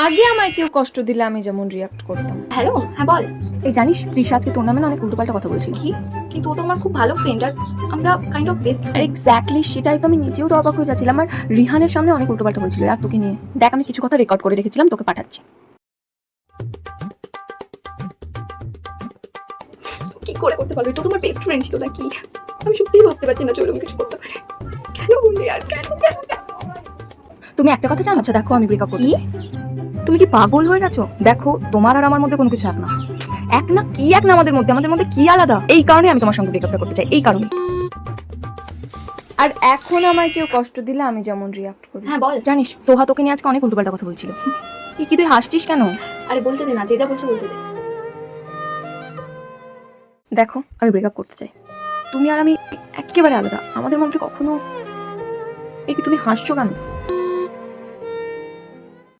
আগে আমায় কেউ কষ্ট দিলে আমি যেমন রিয়াক্ট করতাম। হ্যালো, হ্যাঁ বল। এই জানিস তৃষা আজকে তোর নামে না অনেক উল্টোপাল্টা কথা বলছিল। কি? কিন্তু ও তো আমার খুব ভালো ফ্রেন্ড, আর আমরা কাইন্ড অফ বেস্ট আর ফ্রেন্ড। এক্স্যাক্টলি সেটাই তো আমি নিজেও তো অবাক হয়ে যাচ্ছিলাম। আর রিহানের সামনে অনেক উল্টোপাল্টা বলছিল আর তোকে নিয়ে। দেখ আমি কিছু কথা রেকর্ড করে রেখেছিলাম, তোকে পাঠাচ্ছি। কি করে করতে পারবে? তো তোমার বেস্ট ফ্রেন্ড ছিল নাকি? আমি সত্যিই ভাবতে পারছি না চলুন কিছু করতে পারে। কেন বললি আর কেন কেন কেন? তুমি একটা কথা জানো? আচ্ছা দেখো, আমি ব্রেকআপ করতে চাই। তুমি কি পাগল হয়ে গেছো? দেখো তোমার আর আমার মধ্যে কোনো কিছু এক না। এক না কি এক না, আমাদের মধ্যে কি আলাদা? এই কারণে আমি তোমার সঙ্গে ব্রেকআপটা করতে চাই, এই কারণে। আর এখন আমায় কেউ কষ্ট দিলে আমি যেমন রিয়াক্ট করি। হ্যাঁ বল। জানিস সোহা তোকে নিয়ে আজকে অনেক উল্টোপাল্টা কথা বলছিল। কি তুই হাসছিস কেন? আরে বলতে দে না, যে যা বলছে বলতে দে। দেখো আমি ব্রেকআপ করতে চাই। তুমি আর আমি একেবারে আলাদা, আমাদের মধ্যে কখনো। এই কি তুমি হাসছো কেন?